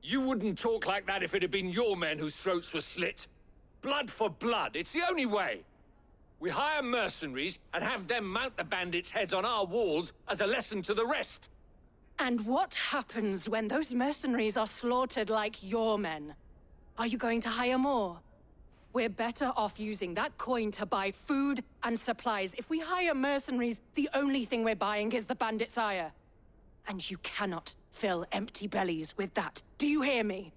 You wouldn't talk like that if it had been your men whose throats were slit. Blood for blood, it's the only way. We hire mercenaries and have them mount the bandits' heads on our walls as a lesson to the rest. And what happens when those mercenaries are slaughtered like your men? Are you going to hire more? We're better off using that coin to buy food and supplies. If we hire mercenaries, the only thing we're buying is the bandits' ire. And you cannot fill empty bellies with that. Do you hear me?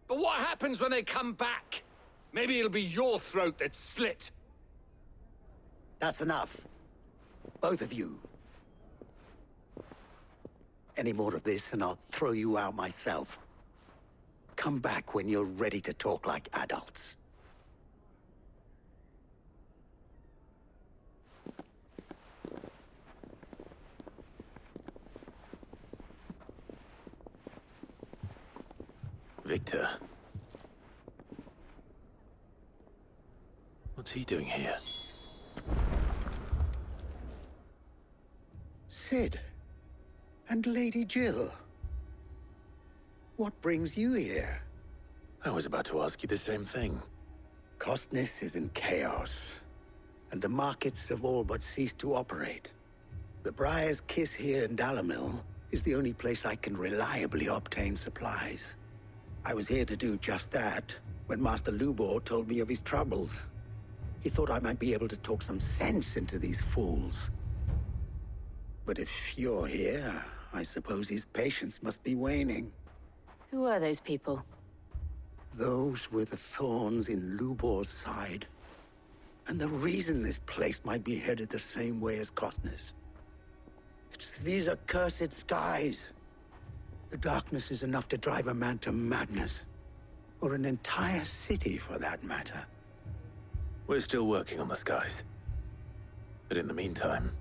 But what happens when they come back? Maybe it'll be your throat that's slit. That's enough. Both of you. Any more of this and I'll throw you out myself. Come back when you're ready to talk like adults. Victor. What's he doing here? Sid. And Lady Jill. What brings you here? I was about to ask you the same thing. Costness is in chaos, and the markets have all but ceased to operate. The Briar's Kiss here in Dalamil is the only place I can reliably obtain supplies. I was here to do just that when Master Lubor told me of his troubles. He thought I might be able to talk some sense into these fools. But if you're here, I suppose his patience must be waning. Who are those people? Those were the thorns in Lubor's side. And the reason this place might be headed the same way as Costness. It's these accursed skies. The darkness is enough to drive a man to madness. Or an entire city, for that matter. We're still working on the skies. But in the meantime,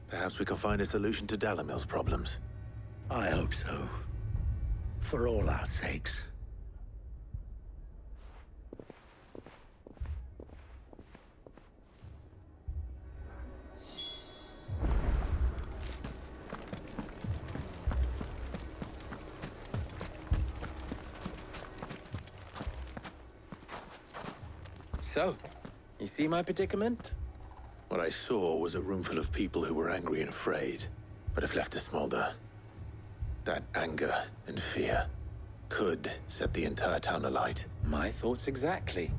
perhaps we can find a solution to Dalamil's problems. I hope so. For all our sakes. So, you see my predicament? What I saw was a room full of people who were angry and afraid, but if left to smolder, that anger and fear could set the entire town alight. My thoughts exactly.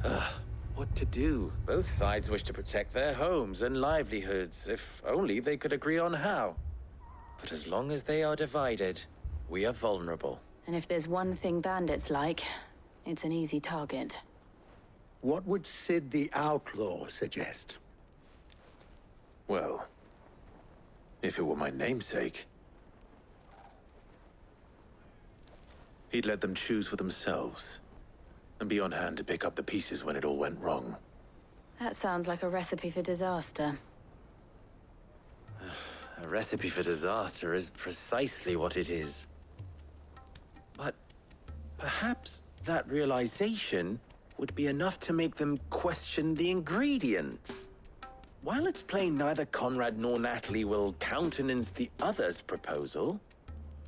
What to do? Both sides wish to protect their homes and livelihoods, if only they could agree on how. But as long as they are divided, we are vulnerable. And if there's one thing bandits like, it's an easy target. What would Sid the Outlaw suggest? Well, if it were my namesake, he'd let them choose for themselves and be on hand to pick up the pieces when it all went wrong. That sounds like a recipe for disaster. A recipe for disaster is precisely what it is. But perhaps that realization would be enough to make them question the ingredients. While it's plain neither Conrad nor Natalie will countenance the other's proposal,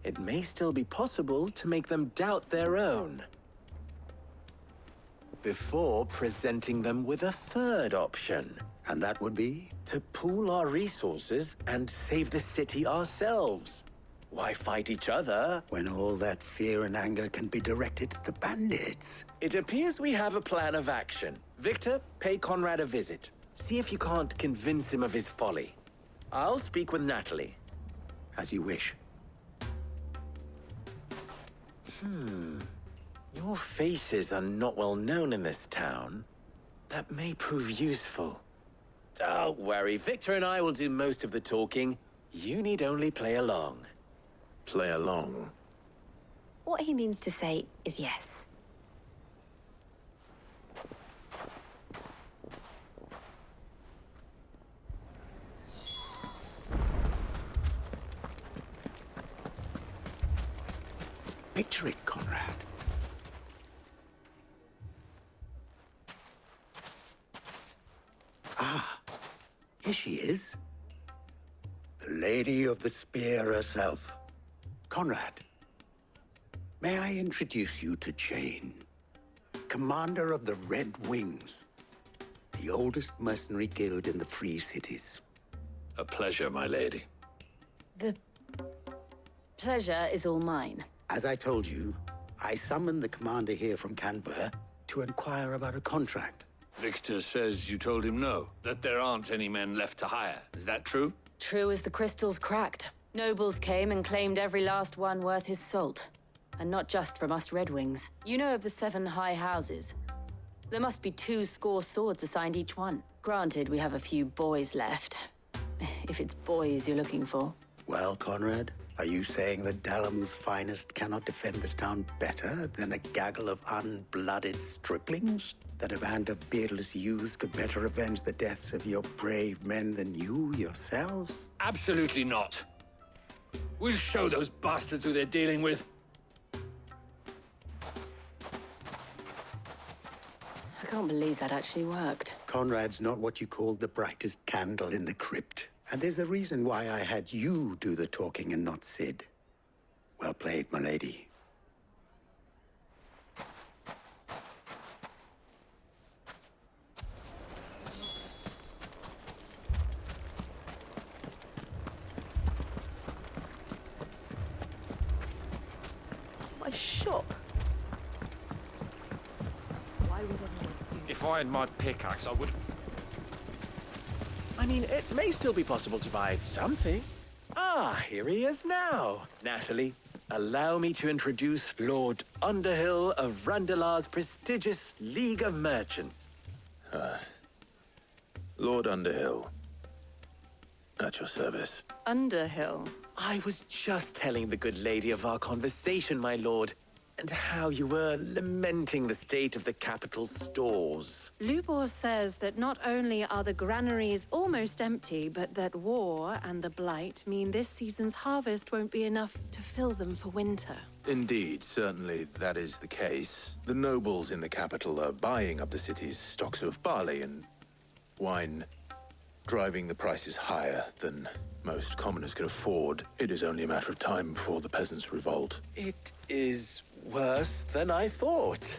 it may still be possible to make them doubt their own before presenting them with a third option. And that would be? To pool our resources and save the city ourselves. Why fight each other? When all that fear and anger can be directed at the bandits. It appears we have a plan of action. Victor, pay Conrad a visit. See if you can't convince him of his folly. I'll speak with Natalie. As you wish. Your faces are not well known in this town. That may prove useful. Don't worry, Victor and I will do most of the talking. You need only play along. Play along. What he means to say is yes. Picture it, Conrad. Ah, here she is. The Lady of the Spear herself. Conrad, May I introduce you to Jane, commander of the Red Wings, the oldest mercenary guild in the Free Cities. A pleasure, my lady. The pleasure is all mine. As I told you, I summoned the commander here from Canver to inquire about a contract. Victor says you told him no, that there aren't any men left to hire. Is that true? True as the crystals cracked. Nobles came and claimed every last one worth his salt. And not just from us Red Wings. You know of the 7 high houses. There must be 2 swords assigned each one. Granted, we have a few boys left. If it's boys you're looking for. Well, Conrad, are you saying that Dalamil's finest cannot defend this town better than a gaggle of unblooded striplings? That a band of beardless youths could better avenge the deaths of your brave men than you yourselves? Absolutely not. We'll show those bastards who they're dealing with. I can't believe that actually worked. Conrad's not what you called the brightest candle in the crypt. And there's a reason why I had you do the talking and not Sid. Well played, my lady. My shop. Why would anyone do If I had my pickaxe, I would... I mean, it may still be possible to buy something. Ah, here he is now. Natalie, allow me to introduce Lord Underhill of Randalar's prestigious League of Merchants. Lord Underhill. At your service. Underhill. I was just telling the good lady of our conversation, my lord, and how you were lamenting the state of the capital's stores. Lubor says that not only are the granaries almost empty, but that war and the Blight mean this season's harvest won't be enough to fill them for winter. Indeed, certainly that is the case. The nobles in the capital are buying up the city's stocks of barley and wine, driving the prices higher than most commoners can afford. It is only a matter of time before the peasants revolt. It is worse than I thought.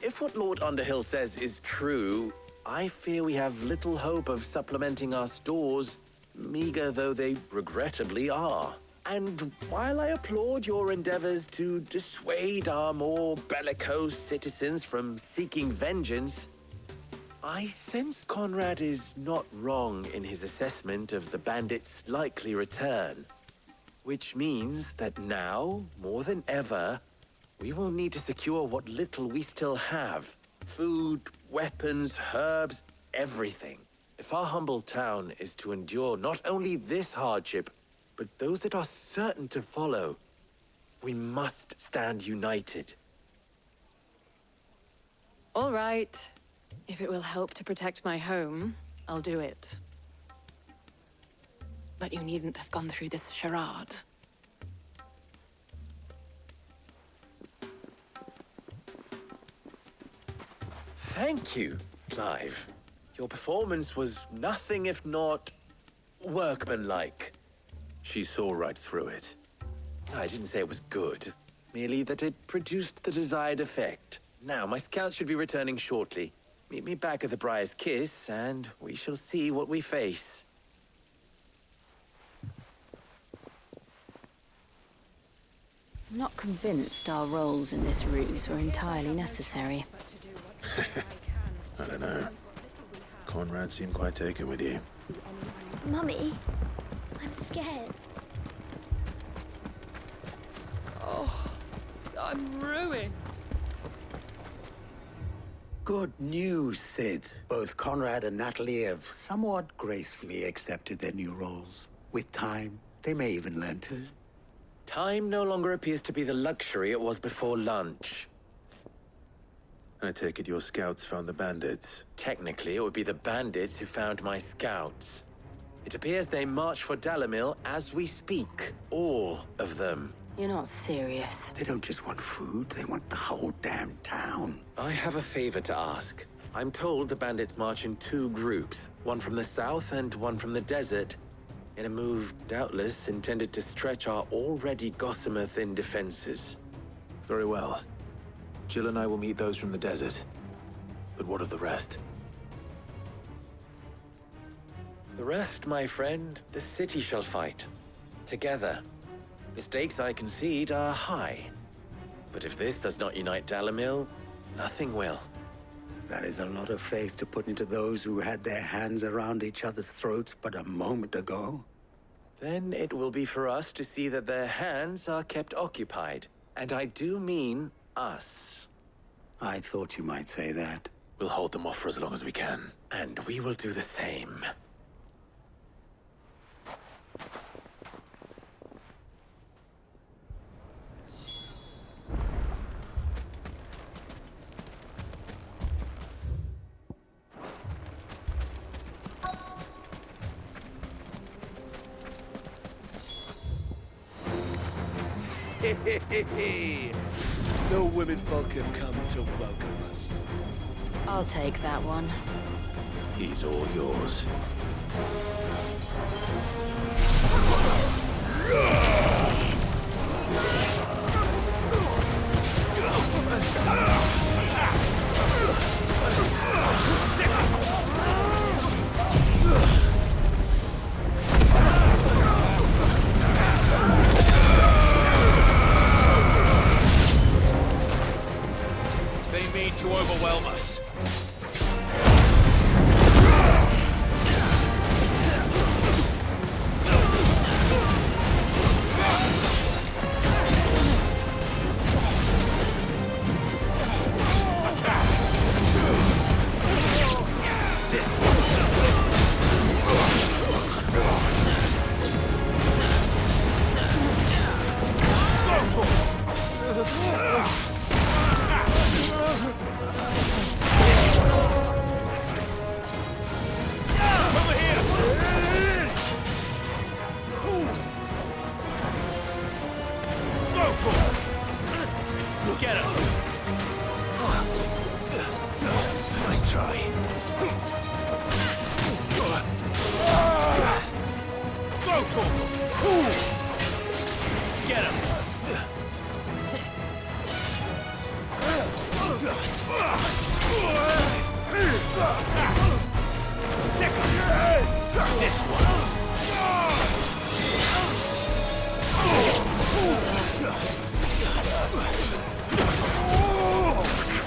If what Lord Underhill says is true, I fear we have little hope of supplementing our stores, meager though they regrettably are. And while I applaud your endeavors to dissuade our more bellicose citizens from seeking vengeance, I sense Conrad is not wrong in his assessment of the bandits' likely return. Which means that now, more than ever, we will need to secure what little we still have. Food, weapons, herbs, everything. If our humble town is to endure not only this hardship, but those that are certain to follow, we must stand united. All right. If it will help to protect my home, I'll do it. But you needn't have gone through this charade. Thank you, Clive. Your performance was nothing if not workmanlike. She saw right through it. I didn't say it was good, merely that it produced the desired effect. Now, my scouts should be returning shortly. Meet me back at the Briar's Kiss, and we shall see what we face. I'm not convinced our roles in this ruse were entirely necessary. I don't know. Conrad seemed quite taken with you. Mummy, I'm scared. Oh, I'm ruined. Good news, Sid. Both Conrad and Natalie have somewhat gracefully accepted their new roles. With time, they may even learn to. Time no longer appears to be the luxury it was before lunch. I take it your scouts found the bandits. Technically, it would be the bandits who found my scouts. It appears they march for Dalamil as we speak. All of them. You're not serious. They don't just want food, they want the whole damn town. I have a favor to ask. I'm told the bandits march in 2 groups, one from the south and one from the desert, in a move doubtless intended to stretch our already gossamer thin defenses. Very well. Jill and I will meet those from the desert. But what of the rest? The rest, my friend, the city shall fight. Together. The stakes, I concede, are high. But if this does not unite Dalamil, nothing will. That is a lot of faith to put into those who had their hands around each other's throats but a moment ago. Then it will be for us to see that their hands are kept occupied. And I do mean us. I thought you might say that. We'll hold them off for as long as we can. And we will do the same. The women folk have come to welcome us. I'll take that one. He's all yours. They mean to overwhelm us. Get him! Nice try. Go, Torgal! Get him! Sick of this one!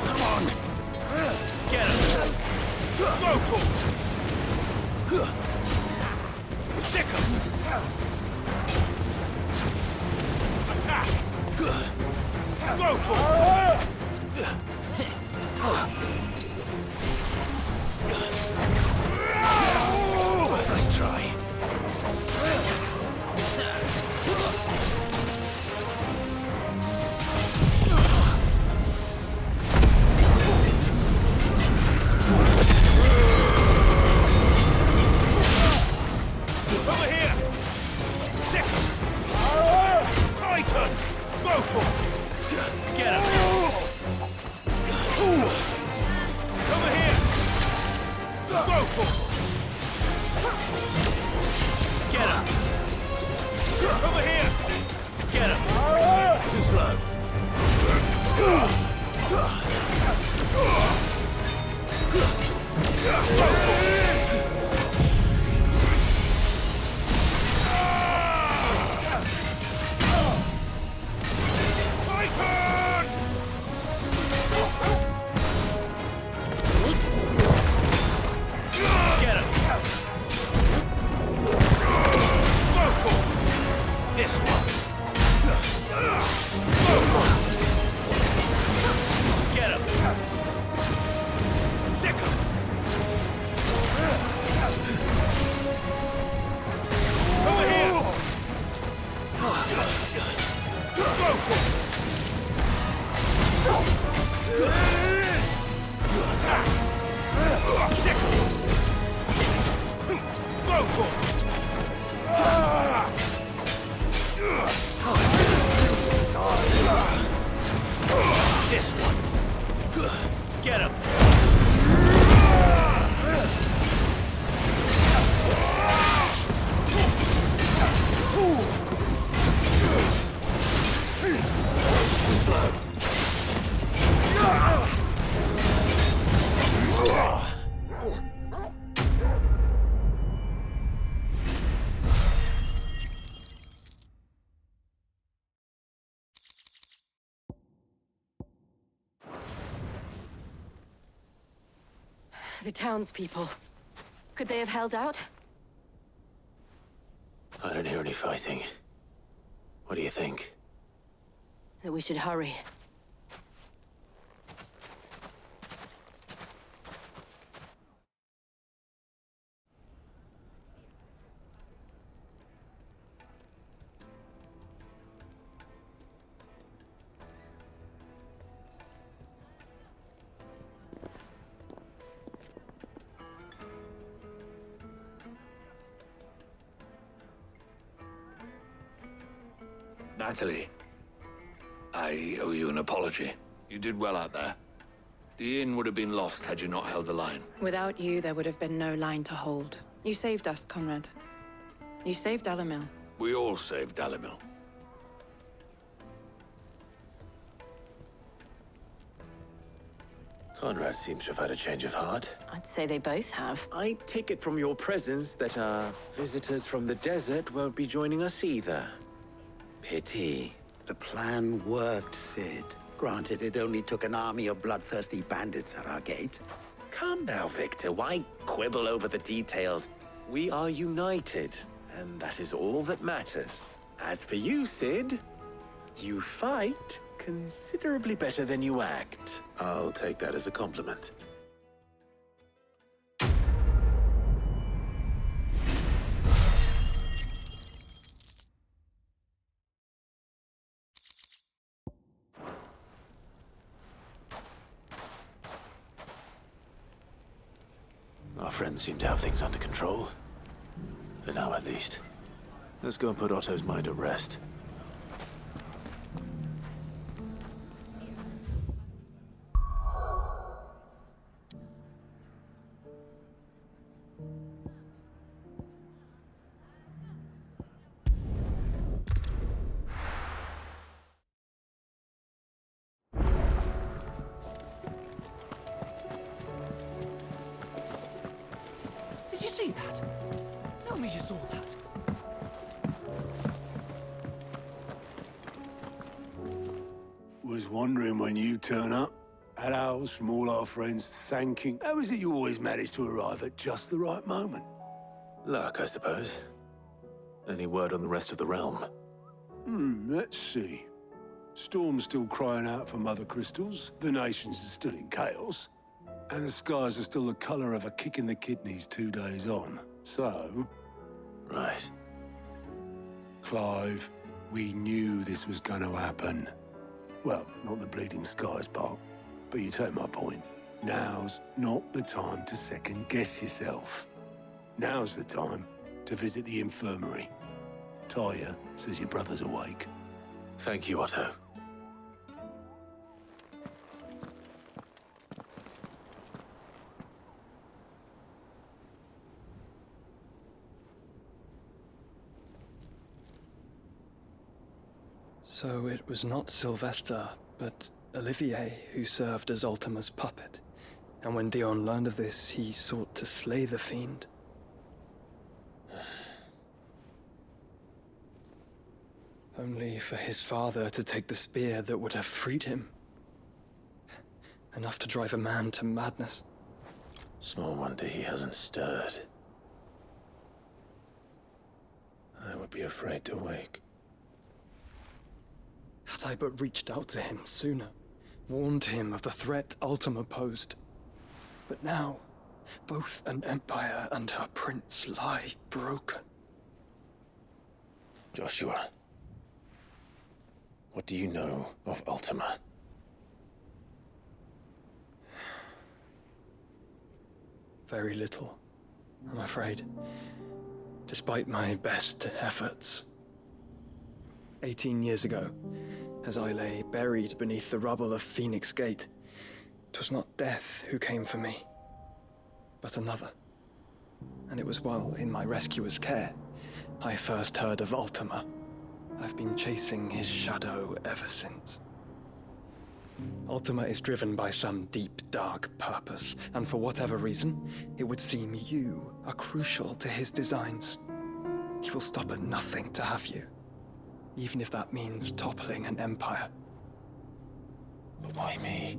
Come on! Get him! Go, Torgal! Sick of attack! Go, Torgal! Nice try. Over here! Sick! Titan! Go, Torgal! Get him! Over here! Go, Torgal! Get him! Over here! Get him! Too slow. Titan! Get him! Go, Torgal! This one! Get him! Sick him! Over here! Go, Torgal! Attack! Sick him! Go, Torgal! This one. Get him. Slow. The townspeople. Could they have held out? I don't hear any fighting. What do you think? That we should hurry. Natalie, I owe you an apology. You did well out there. The inn would have been lost had you not held the line. Without you, there would have been no line to hold. You saved us, Conrad. You saved Dalamil. We all saved Dalamil. Conrad seems to have had a change of heart. I'd say they both have. I take it from your presence that our visitors from the desert won't be joining us either. Pity. The plan worked, Sid. Granted, it only took an army of bloodthirsty bandits at our gate. Calm now, Victor. Why quibble over the details? We are united, and that is all that matters. As for you, Sid, you fight considerably better than you act. I'll take that as a compliment. Our friends seem to have things under control. For now, at least. Let's go and put Otto's mind at rest. Did you see that? Tell me you saw that. Was wondering when you turn up. Hellos from all our friends thanking. How is it you always manage to arrive at just the right moment? Luck, I suppose. Any word on the rest of the realm? Let's see. Storm's still crying out for mother crystals, the nations are still in chaos, and the skies are still the color of a kick in the kidneys 2 days on. So... Right. Clive, we knew this was going to happen. Well, not the bleeding skies part, but you take my point. Now's not the time to second-guess yourself. Now's the time to visit the infirmary. Talia says your brother's awake. Thank you, Otto. So it was not Sylvester, but Olivier who served as Ultima's puppet. And when Dion learned of this, he sought to slay the fiend. Only for his father to take the spear that would have freed him. Enough to drive a man to madness. Small wonder he hasn't stirred. I would be afraid to wake. Had I but reached out to him sooner, warned him of the threat Ultima posed. But now, both an empire and her prince lie broken. Joshua, what do you know of Ultima? Very little, I'm afraid. Despite my best efforts. 18 years ago, as I lay buried beneath the rubble of Phoenix Gate, 'twas not death who came for me, but another. And it was while in my rescuer's care, I first heard of Ultima. I've been chasing his shadow ever since. Ultima is driven by some deep, dark purpose, and for whatever reason, it would seem you are crucial to his designs. He will stop at nothing to have you, even if that means toppling an empire. But why me?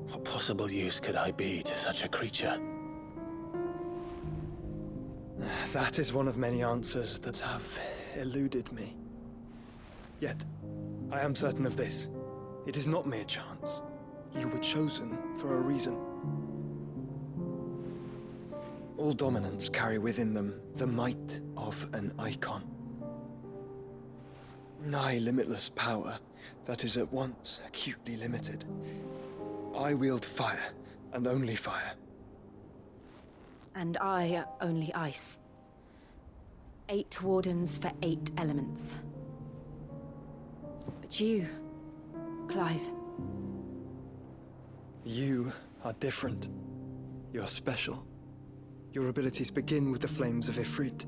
What possible use could I be to such a creature? That is one of many answers that have eluded me. Yet, I am certain of this. It is not mere chance. You were chosen for a reason. All dominants carry within them the might of an icon. Nigh limitless power that is at once acutely limited. I wield fire, and only fire. And I only ice. 8 wardens for 8 elements. But you, Clive. You are different. You're special. Your abilities begin with the flames of Ifrit.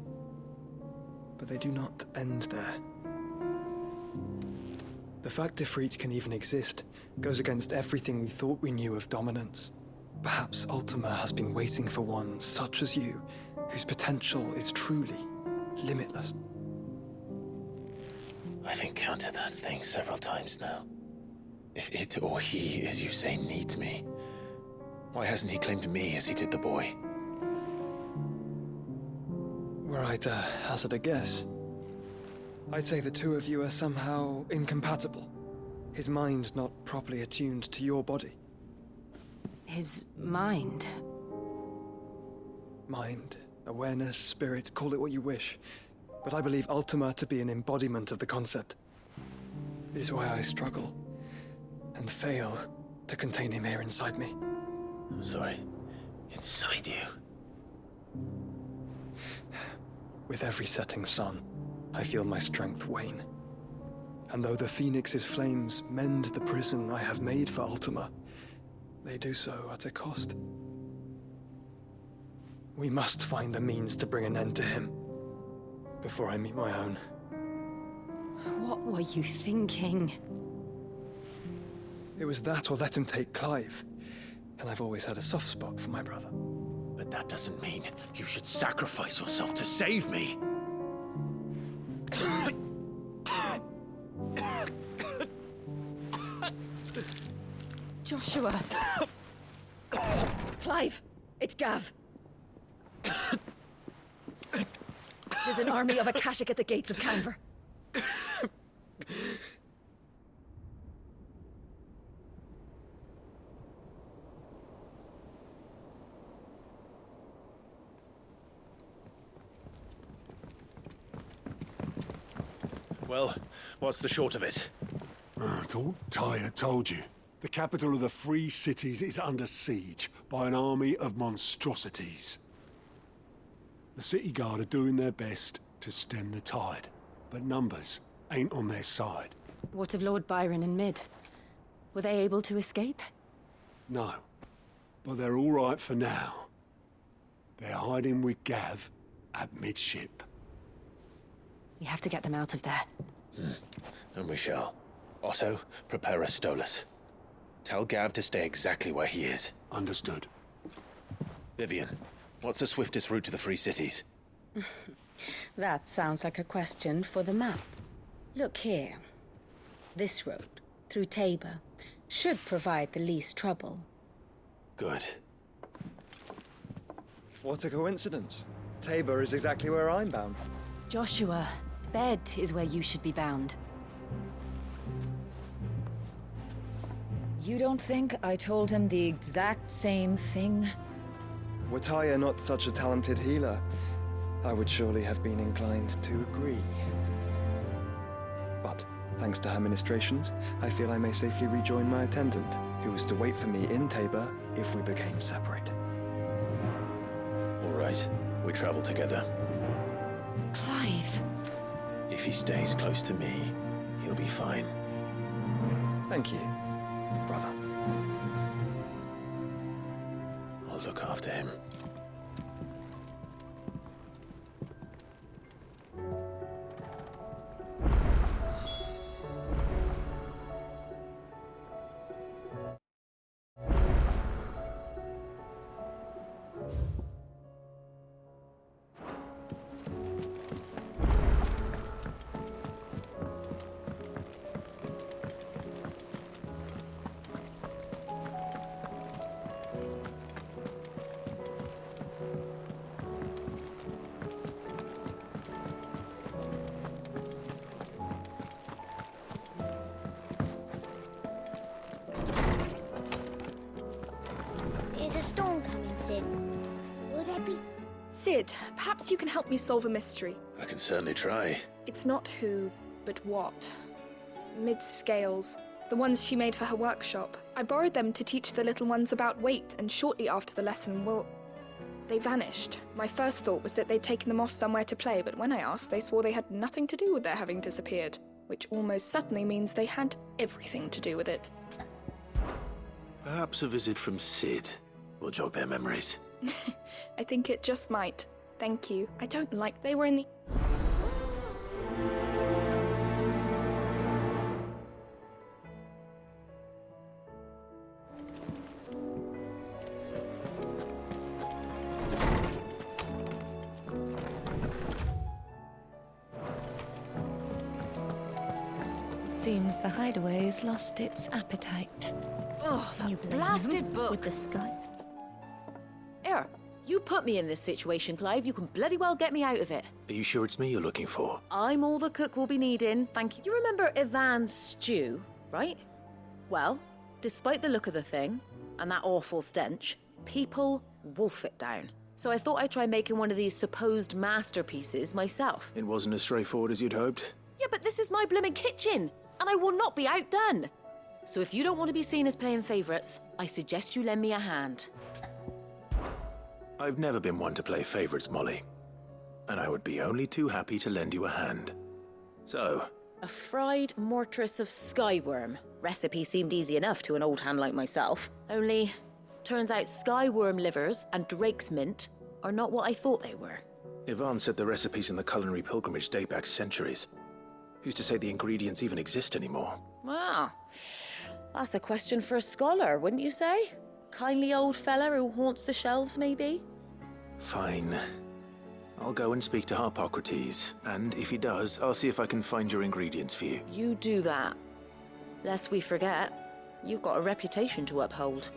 But they do not end there. The fact Ifrit can even exist goes against everything we thought we knew of dominance. Perhaps Ultima has been waiting for one such as you, whose potential is truly limitless. I've encountered that thing several times now. If it or he, as you say, needs me, why hasn't he claimed me as he did the boy? Were I to hazard a guess, I'd say the two of you are somehow incompatible. His mind not properly attuned to your body. His mind? Mind, awareness, spirit, call it what you wish. But I believe Ultima to be an embodiment of the concept. This is why I struggle and fail to contain him here inside me. I'm sorry. Inside you? With every setting sun, I feel my strength wane. And though the Phoenix's flames mend the prison I have made for Ultima, they do so at a cost. We must find a means to bring an end to him before I meet my own. What were you thinking? It was that or let him take Clive. And I've always had a soft spot for my brother. But that doesn't mean you should sacrifice yourself to save me. Joshua. Clive, it's Gav. There's an army of Akashic at the gates of Canver. Well, what's the short of it? It's all Tyre told you. The capital of the Free Cities is under siege by an army of monstrosities. The city guard are doing their best to stem the tide, but numbers ain't on their side. What of Lord Byron and Mid? Were they able to escape? No, but they're all right for now. They're hiding with Gav at midship. We have to get them out of there. And we shall. Otto, prepare a Stolas. Tell Gav to stay exactly where he is. Understood. Vivian, what's the swiftest route to the Free Cities? That sounds like a question for the map. Look here. This road, through Tabor, should provide the least trouble. Good. What a coincidence. Tabor is exactly where I'm bound. Joshua, bed is where you should be bound. You don't think I told him the exact same thing? Were Tyre not such a talented healer, I would surely have been inclined to agree. But, thanks to her ministrations, I feel I may safely rejoin my attendant, who was to wait for me in Tabor if we became separated. All right, we travel together. Clive! If he stays close to me, he'll be fine. Thank you, brother. I'll look after him. Sid. Will there be... Sid, perhaps you can help me solve a mystery. I can certainly try. It's not who, but what. Mid-scales. The ones she made for her workshop. I borrowed them to teach the little ones about weight, and shortly after the lesson, well, they vanished. My first thought was that they'd taken them off somewhere to play, but when I asked, they swore they had nothing to do with their having disappeared, which almost certainly means they had everything to do with it. Perhaps a visit from Sid will jog their memories. I think it just might. Thank you. I don't like they were in the... Seems the hideaway's lost its appetite. Oh, that blasted book! With the sky. Here, you put me in this situation, Clive. You can bloody well get me out of it. Are you sure it's me you're looking for? I'm all the cook will be needing, thank you. You remember Ivan's stew, right? Well, despite the look of the thing, and that awful stench, people wolf it down. So I thought I'd try making one of these supposed masterpieces myself. It wasn't as straightforward as you'd hoped? Yeah, but this is my blimmin' kitchen, and I will not be outdone. So if you don't want to be seen as playing favourites, I suggest you lend me a hand. I've never been one to play favourites, Molly. And I would be only too happy to lend you a hand. So... A fried mortress of skyworm. Recipe seemed easy enough to an old hand like myself. Only, turns out skyworm livers and drake's mint are not what I thought they were. Ivan said the recipes in the culinary pilgrimage date back centuries. Who's to say the ingredients even exist anymore? Wow. That's a question for a scholar, wouldn't you say? Kindly old fella who haunts the shelves, maybe? Fine. I'll go and speak to Harpocrates, and if he does, I'll see if I can find your ingredients for you. You do that. Lest we forget, you've got a reputation to uphold.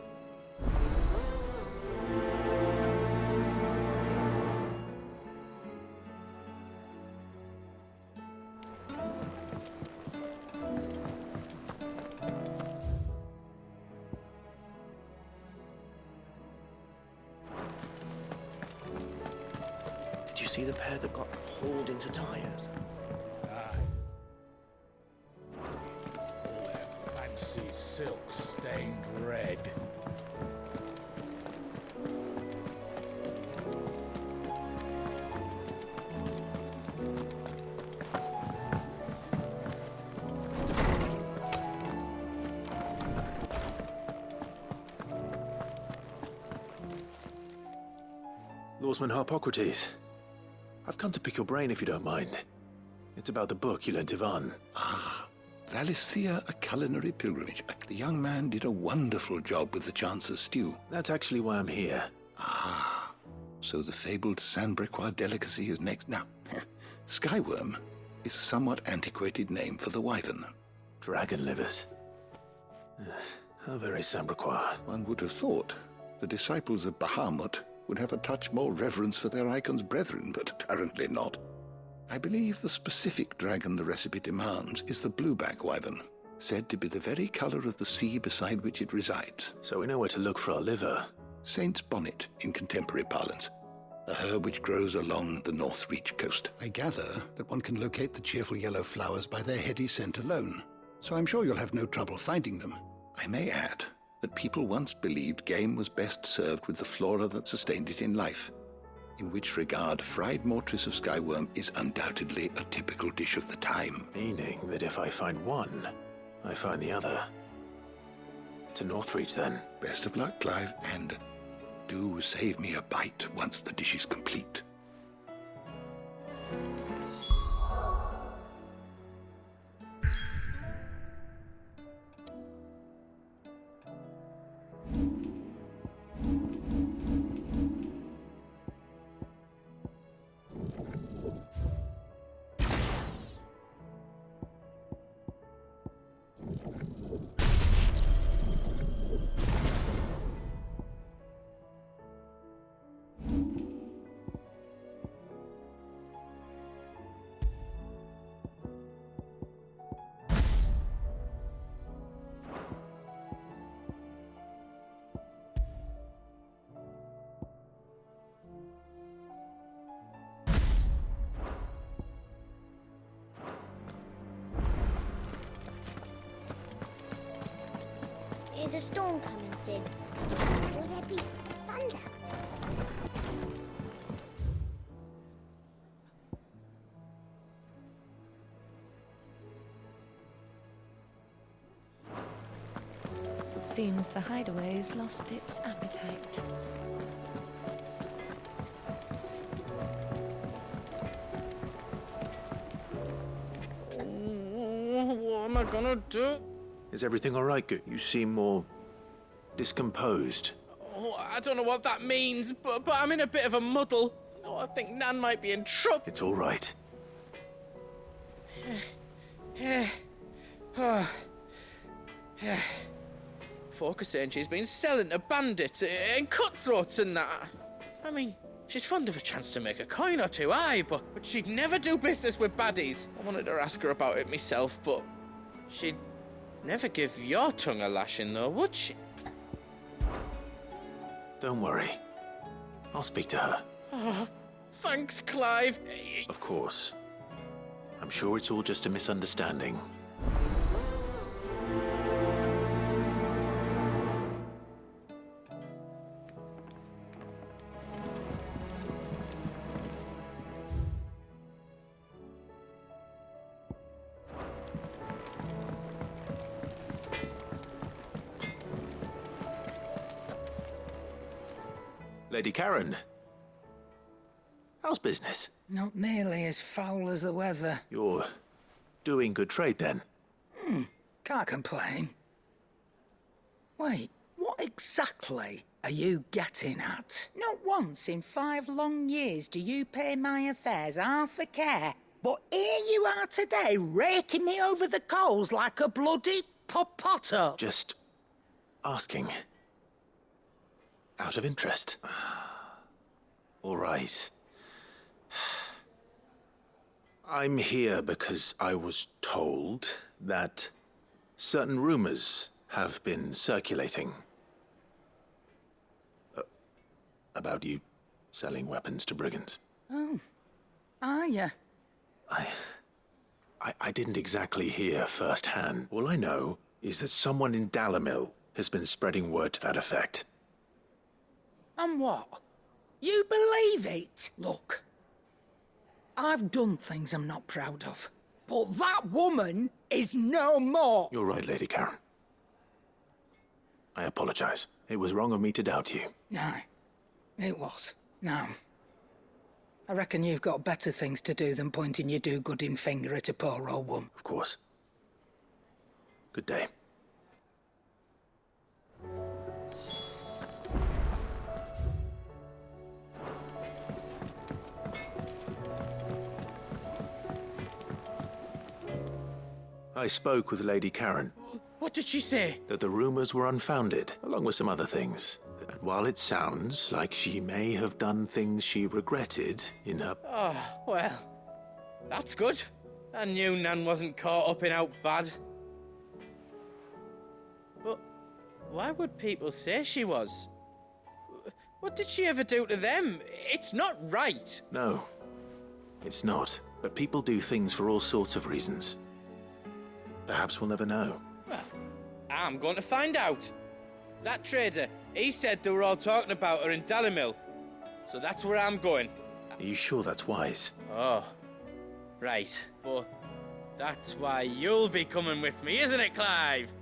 Did you see the pair that got hauled into tires? Aye. All their fancy silks stained red. Lawsman Harpocrates. I've come to pick your brain if you don't mind. It's about the book you lent Ivan. Ah, Valicia, a culinary pilgrimage. The young man did a wonderful job with the Chance's stew. That's actually why I'm here. Ah, so the fabled Sandbrequois delicacy is next. Now, skyworm is a somewhat antiquated name for the wyvern. Dragon livers. How very Sandbrequois. One would have thought the disciples of Bahamut would have a touch more reverence for their icon's brethren, but apparently not. I believe the specific dragon the recipe demands is the blueback wyvern, said to be the very color of the sea beside which it resides. So we know where to look for our liver. Saint's bonnet, in contemporary parlance, a herb which grows along the North Reach coast. I gather that one can locate the cheerful yellow flowers by their heady scent alone, so I'm sure you'll have no trouble finding them. I may add that people once believed game was best served with the flora that sustained it in life, in which regard fried mortress of skyworm is undoubtedly a typical dish of the time. Meaning that if I find one, I find the other. To Northreach, then. Best of luck, Clive, and do save me a bite once the dish is complete. Is a storm coming soon? Will there be thunder? It seems the hideaway's lost its appetite. What am I gonna do? Is everything all right? You seem more discomposed. Oh, I don't know what that means, but I'm in a bit of a muddle. Oh, I think Nan might be in trouble. It's all right. Folk are saying she's been selling to bandits and cutthroats and that. I mean, she's fond of a chance to make a coin or two, aye, but she'd never do business with baddies. I wanted to ask her about it myself, but she'd never give your tongue a lashing, though, would she? Don't worry. I'll speak to her. Oh, thanks, Clive. Of course. I'm sure it's all just a misunderstanding. Lady Karen. How's business? Not nearly as foul as the weather. You're doing good trade, then? Can't complain. Wait, what exactly are you getting at? Not once in 5 long years do you pay my affairs half a care. But here you are today, raking me over the coals like a bloody popoto. Just asking. Out of interest. All right. I'm here because I was told that certain rumors have been circulating about you selling weapons to brigands. Oh, are ya? I didn't exactly hear firsthand. All I know is that someone in Dalamil has been spreading word to that effect. And what? You believe it? Look, I've done things I'm not proud of, but that woman is no more. You're right, Lady Karen. I apologize. It was wrong of me to doubt you. No, it was. No. I reckon you've got better things to do than pointing your do-gooding finger at a poor old woman. Of course. Good day. I spoke with Lady Karen. What did she say? That the rumors were unfounded, along with some other things. And while it sounds like she may have done things she regretted in her... Oh, well, that's good. I knew Nan wasn't caught up in out bad. But why would people say she was? What did she ever do to them? It's not right. No, it's not. But people do things for all sorts of reasons. Perhaps we'll never know. Well, I'm going to find out. That trader, he said they were all talking about her in Dalamil. So that's where I'm going. Are you sure that's wise? Oh, right. But that's why you'll be coming with me, isn't it, Clive?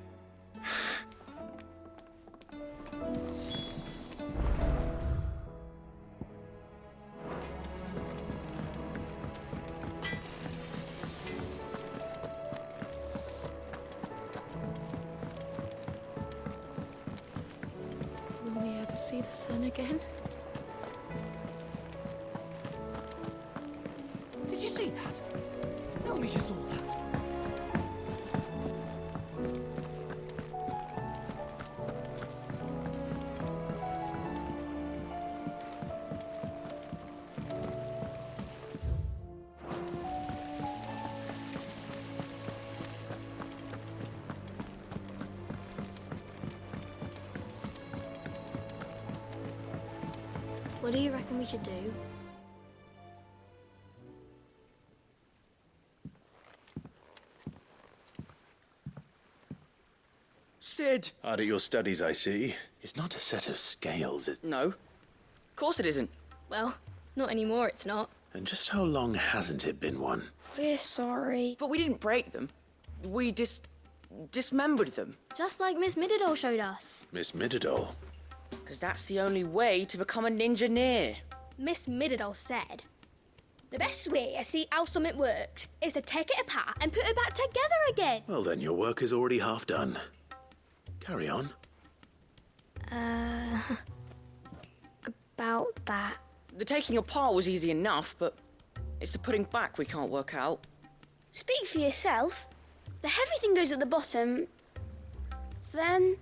See the sun again? Did you see that? Tell me you saw that. What do you reckon we should do? Say Sid! Hard at your studies, I see. It's not a set of scales, No. Of course it isn't. Well, not anymore, it's not. And just how long hasn't it been one? We're sorry. But we didn't break them. We dismembered them. Just like Miss Mididol showed us. Miss Mididol? Because that's the only way to become a ninja-neer. Miss Mididol said, the best way to see how something works is to take it apart and put it back together again. Well, then your work is already half done. Carry on. About that. The taking apart was easy enough, but it's the putting back we can't work out. Speak for yourself. The heavy thing goes at the bottom. Then...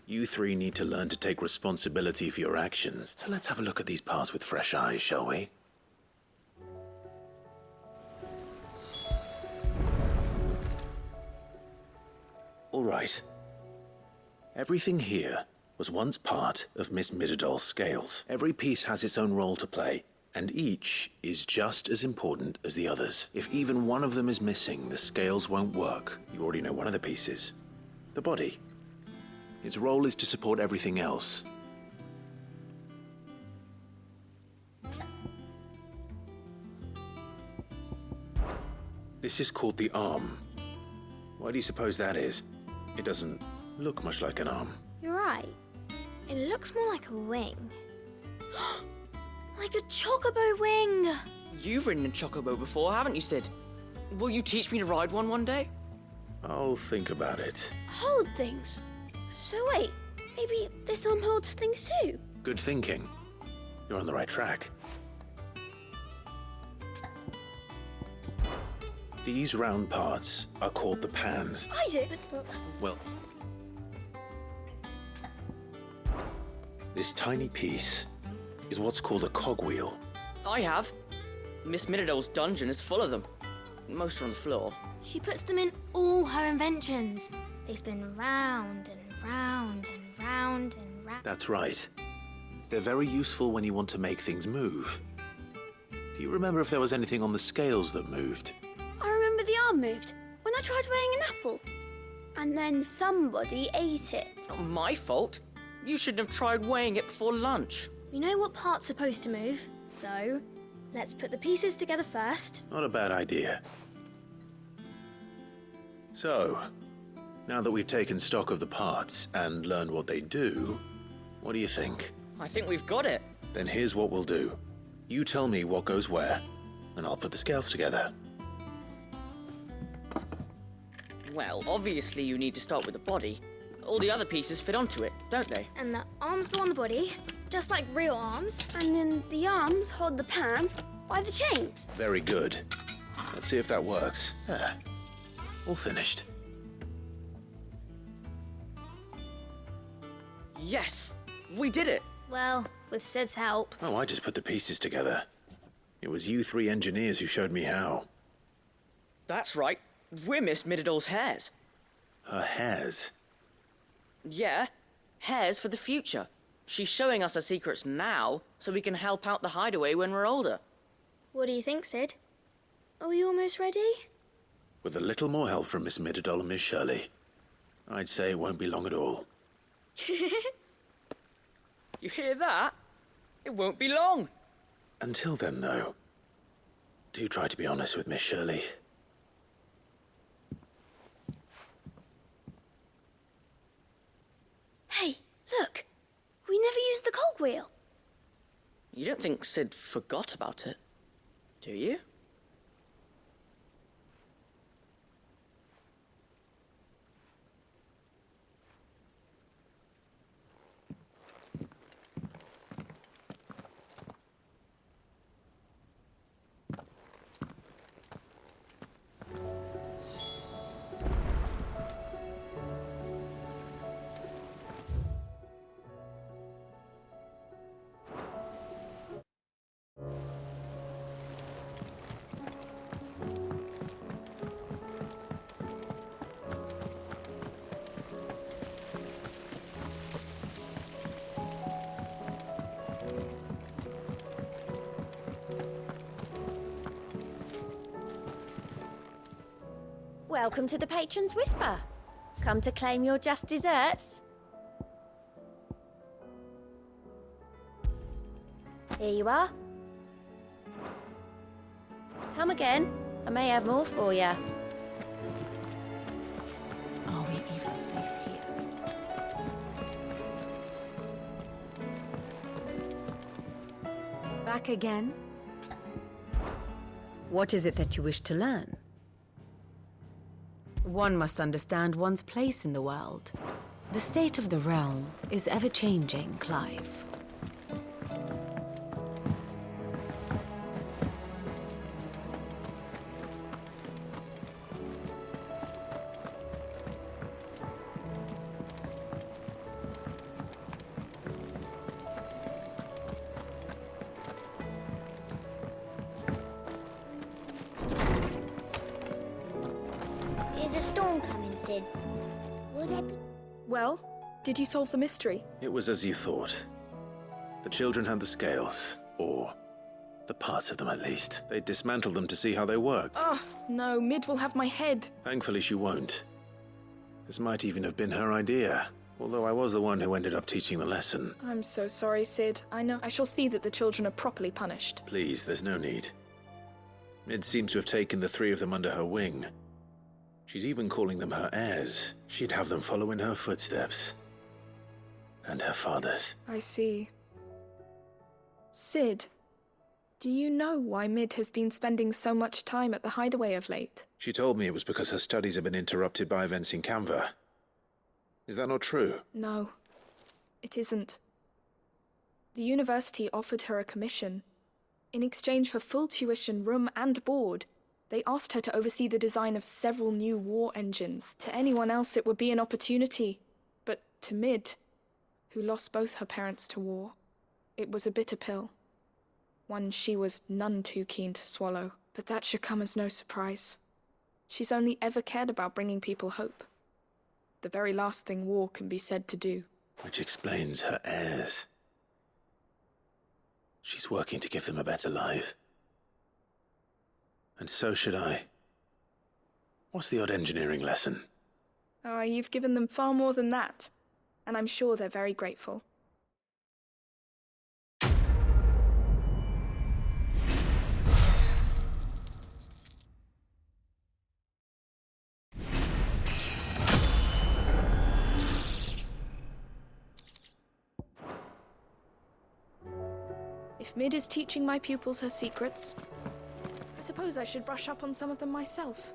You three need to learn to take responsibility for your actions. So let's have a look at these parts with fresh eyes, shall we? All right. Everything here was once part of Miss Mididol's scales. Every piece has its own role to play, and each is just as important as the others. If even one of them is missing, the scales won't work. You already know one of the pieces. The body. Its role is to support everything else. This is called the arm. Why do you suppose that is? It doesn't look much like an arm. You're right. It looks more like a wing. Like a chocobo wing! You've ridden a chocobo before, haven't you, Sid? Will you teach me to ride one day? I'll think about it. Hold things. So wait, maybe this arm holds things too? Good thinking. You're on the right track. These round parts are called the pans. I do, but... Well, this tiny piece is what's called a cogwheel. I have. Miss Mididol's dungeon is full of them. Most are on the floor. She puts them in all her inventions. They spin round and round and round and round. That's right. They're very useful when you want to make things move. Do you remember if there was anything on the scales that moved? I remember the arm moved when I tried weighing an apple. And then somebody ate it. Not my fault. You shouldn't have tried weighing it before lunch. We know what part's supposed to move, so let's put the pieces together first. Not a bad idea. So, now that we've taken stock of the parts and learned what they do, what do you think? I think we've got it. Then here's what we'll do. You tell me what goes where, and I'll put the scales together. Well, obviously you need to start with the body. All the other pieces fit onto it, don't they? And the arms go on the body, just like real arms. And then the arms hold the pans by the chains. Very good. Let's see if that works. There. All finished. Yes! We did it! Well, with Sid's help. Oh, I just put the pieces together. It was you three engineers who showed me how. That's right. We're Miss Mididol's hairs. Her hairs? Yeah, hairs for the future. She's showing us her secrets now, so we can help out the hideaway when we're older. What do you think, Sid? Are we almost ready? With a little more help from Miss Mididol and Miss Shirley, I'd say it won't be long at all. You hear that? It won't be long. Until then, though, do try to be honest with Miss Shirley. Hey, look! We never used the cogwheel. You don't think Sid forgot about it, do you? Welcome to the Patron's Whisper. Come to claim your just desserts? Here you are. Come again. I may have more for you. Are we even safe here? Back again? What is it that you wish to learn? One must understand one's place in the world. The state of the realm is ever-changing, Clive. Is a storm coming, Sid? Will there be... Well, did you solve the mystery? It was as you thought. The children had the scales, or the parts of them at least. They dismantled them to see how they worked. Oh, no, Mid will have my head. Thankfully she won't. This might even have been her idea, although I was the one who ended up teaching the lesson. I'm so sorry, Sid. I know. I shall see that the children are properly punished. Please, there's no need. Mid seems to have taken the three of them under her wing. She's even calling them her heirs. She'd have them follow in her footsteps. And her father's. I see. Sid, do you know why Mid has been spending so much time at the hideaway of late? She told me it was because her studies have been interrupted by events in Canva. Is that not true? No, it isn't. The university offered her a commission. In exchange for full tuition, room and board, they asked her to oversee the design of several new war engines. To anyone else, it would be an opportunity. But to Mid, who lost both her parents to war, it was a bitter pill. One she was none too keen to swallow. But that should come as no surprise. She's only ever cared about bringing people hope. The very last thing war can be said to do. Which explains her heirs. She's working to give them a better life. And so should I. What's the odd engineering lesson? Oh, you've given them far more than that. And I'm sure they're very grateful. If Mid is teaching my pupils her secrets, I suppose I should brush up on some of them myself.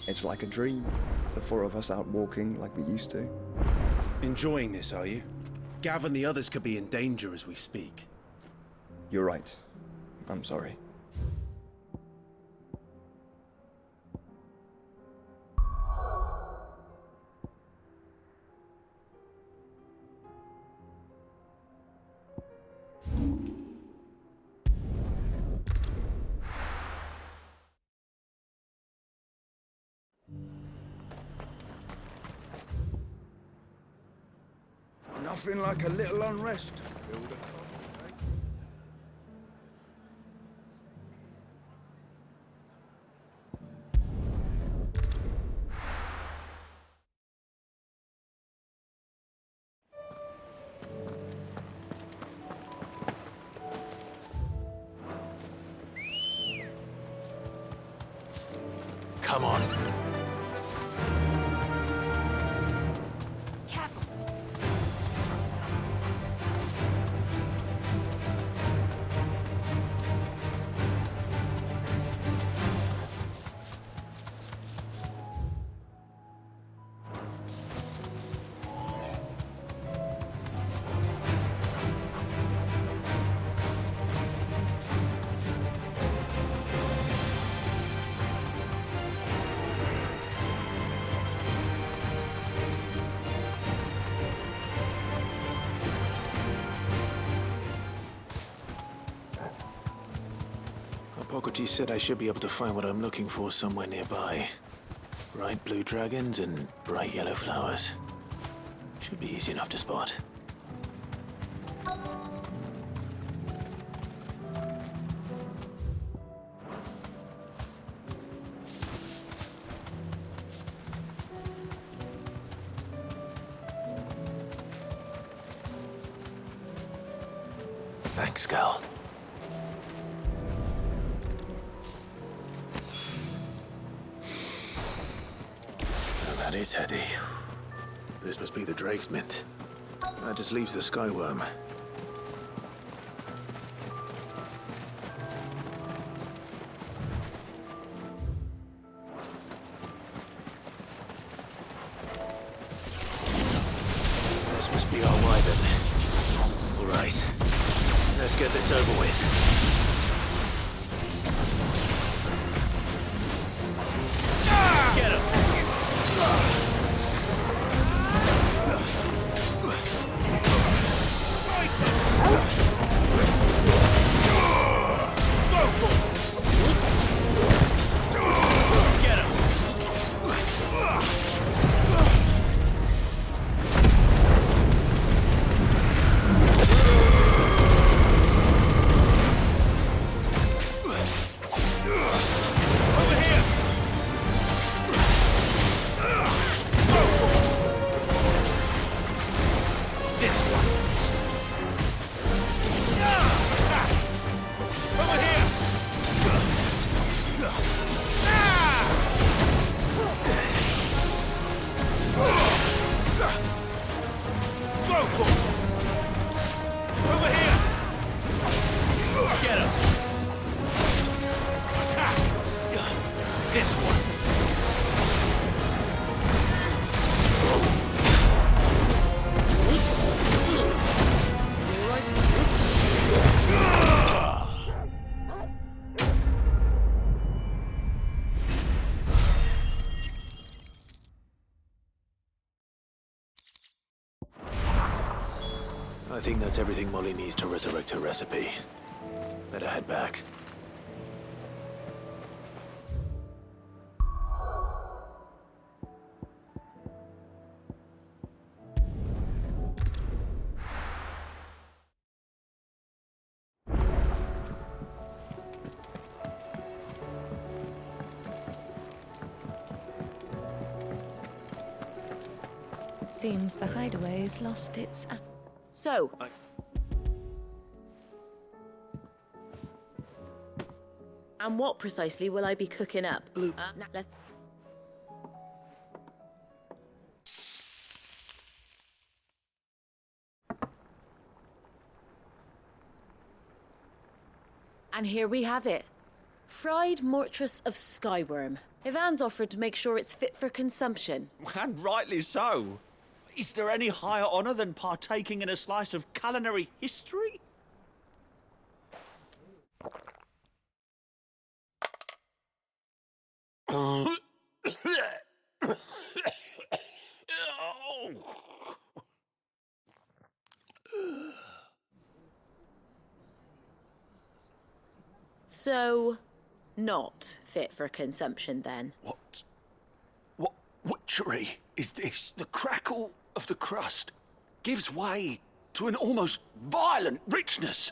It's like a dream. The four of us out walking like we used to. Enjoying this, are you? Gav and the others could be in danger as we speak. You're right. I'm sorry. Nothing like a little unrest to fill the coffin. Come on. Archie said I should be able to find what I'm looking for somewhere nearby. Bright blue dragons and bright yellow flowers. Should be easy enough to spot. Thanks, Gal. Now that is heady. This must be the Drake's Mint. That just leaves the Skyworm. This must be our wyvern. All right. Let's get this over with. Get him! Get him! I think that's everything Molly needs to resurrect her recipe. Better head back. It seems the hideaway's lost its... So... And what precisely will I be cooking up? Let's... And here we have it. Fried mortress of Skyworm. Ivan's offered to make sure it's fit for consumption. And rightly so. Is there any higher honor than partaking in a slice of culinary history? So, not fit for consumption then? What witchery is this? The crackle of the crust gives way to an almost violent richness.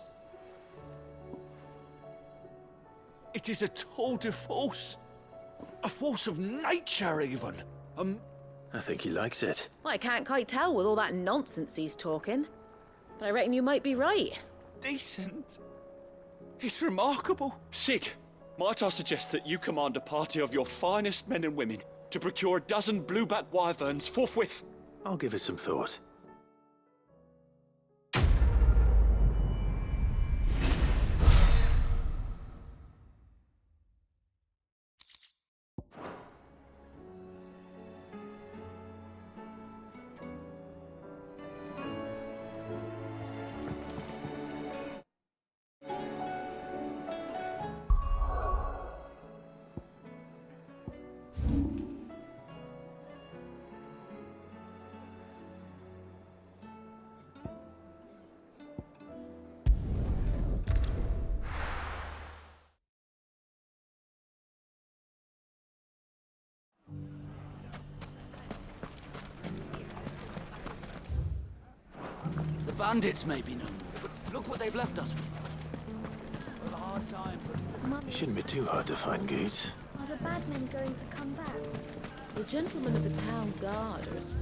It is a tour de force. A force of nature, even. I think he likes it. Well, I can't quite tell with all that nonsense he's talking. But I reckon you might be right. Decent. It's remarkable. Sid, might I suggest that you command a party of your finest men and women to procure a dozen blueback wyverns forthwith? I'll give it some thought. bandits may be no more, but look what they've left us with. We've had a hard time, but... You shouldn't be too hard to find, Goots. Are the bad men going to come back? The gentlemen of the town guard are as...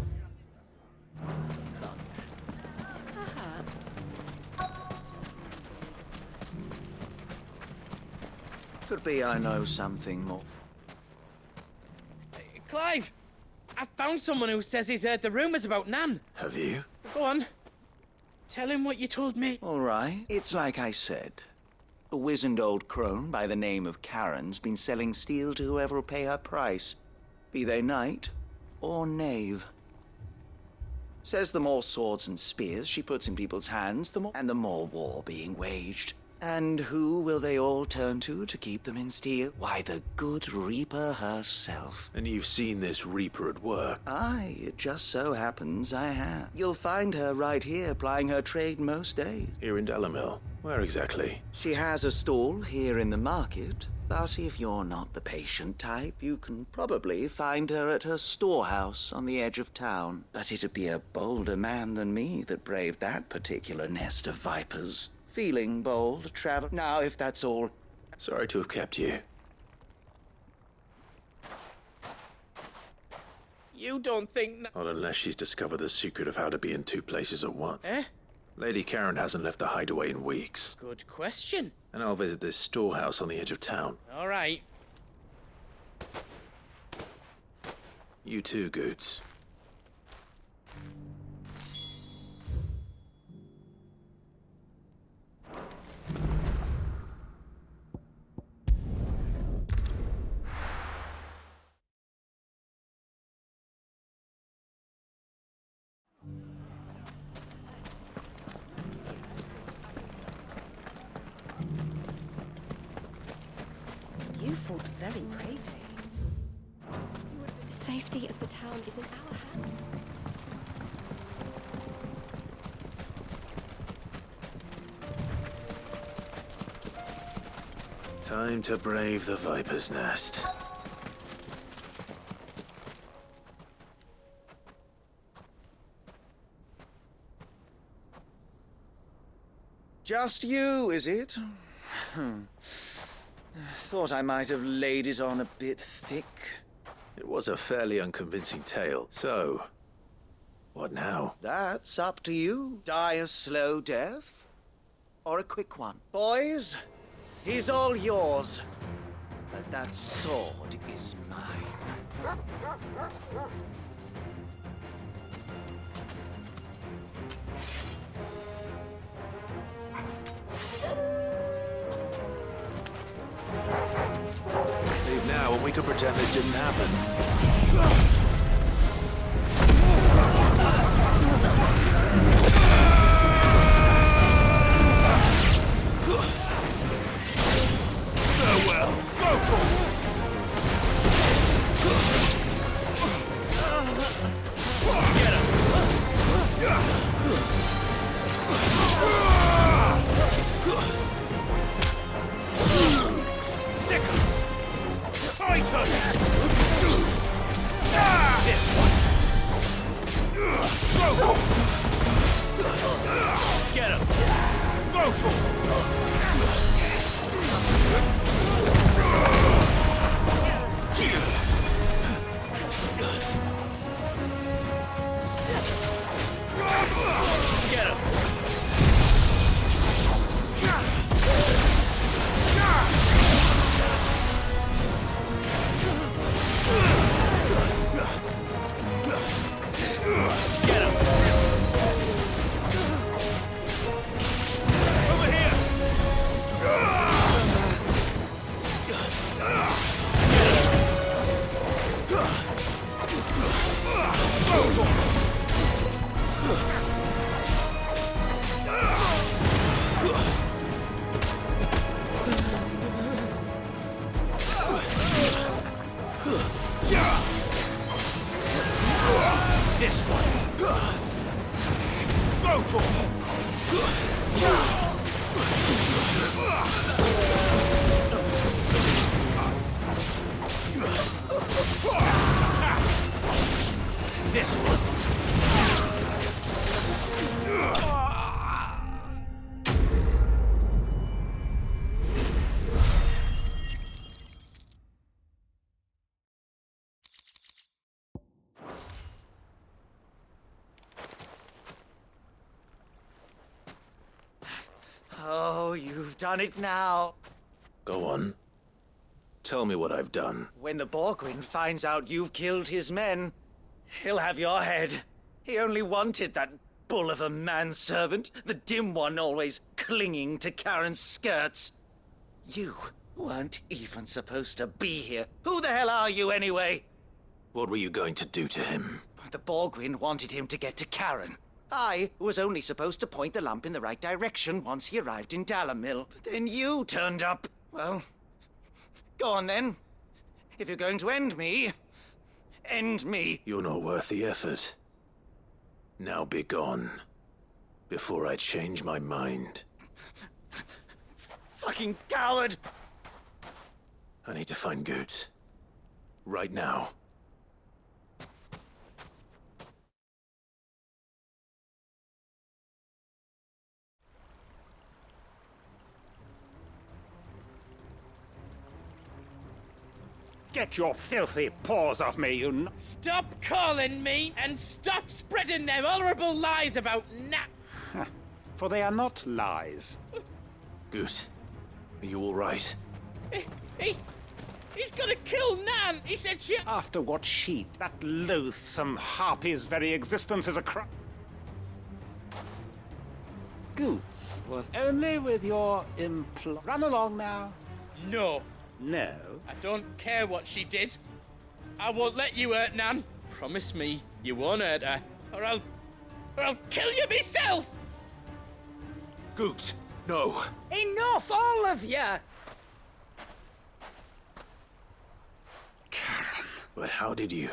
Could be I know something more. Clive! I found someone who says he's heard the rumours about Nan. Have you? Go on. Tell him what you told me. All right. It's like I said. A wizened old crone by the name of Karen's been selling steel to whoever will pay her price, be they knight or knave. Says the more swords and spears she puts in people's hands, the more war being waged. And who will they all turn to keep them in steel? Why, the good Reaper herself. And you've seen this Reaper at work? Aye, it just so happens I have. You'll find her right here plying her trade most days. Here in Dalamil? Where exactly? She has a stall here in the market, but if you're not the patient type, you can probably find her at her storehouse on the edge of town. But it'd be a bolder man than me that braved that particular nest of vipers. Feeling bold, travel. Now, if that's all... Sorry to have kept you. You don't think... Not unless she's discovered the secret of how to be in two places at once. Eh? Lady Karen hasn't left the hideaway in weeks. Good question. And I'll visit this storehouse on the edge of town. All right. You too, Goots. You fought very bravely. The safety of the town is in our hands. Time to brave the Viper's Nest. Just you, is it? Thought I might have laid it on a bit thick. It was a fairly unconvincing tale. So, what now? That's up to you. Die a slow death, or a quick one. Boys, he's all yours. But that sword is mine. Leave now and we could pretend this didn't happen. Farewell. Go for it. Get him. Sicker. Tighter. This one. Go. Get him. Go to him. Get him! Get him! Over here! This one. Go to him. This one. done it now. Go on. Tell me what I've done. When the Borgwyn finds out you've killed his men, he'll have your head. He only wanted that bull of a manservant, the dim one always clinging to Karen's skirts. You weren't even supposed to be here. Who the hell are you anyway? What were you going to do to him? The Borgwyn wanted him to get to Karen. I was only supposed to point the lamp in the right direction once he arrived in Dalamil. But then you turned up. Well, go on then. If you're going to end me, end me. You're not worth the effort. Now be gone, before I change my mind. Fucking coward! I need to find Goots. Right now. Get your filthy paws off me, you Stop calling me and stop spreading them horrible lies about Nat. For they are not lies. Goot, are you all right? He's gonna kill Nan. He said she... After what she... That loathsome harpy's very existence is a crime. Goots was only with your Run along now. No. No? I don't care what she did. I won't let you hurt Nan. Promise me you won't hurt her, or I'll kill you myself! Goots, no. Enough, all of you! But how did you?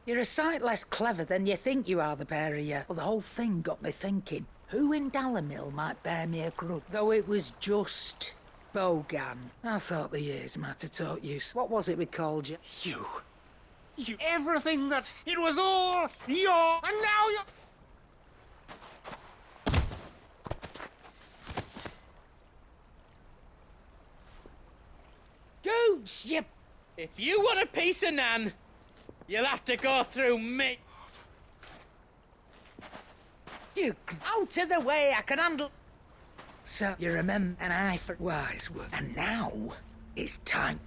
You're a sight less clever than you think you are, the pair of you. Well, the whole thing got me thinking, who in Dalamil might bear me a grudge? Though it was just Bogan. I thought the years might have taught you. What was it we called you? You, everything that... It was all your... And now you're... Goots, you... If you want a piece of Nan, you'll have to go through me. You out of the way, I can handle... So, you remember an eye for wise work. And now, it's time.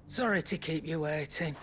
Sorry to keep you waiting.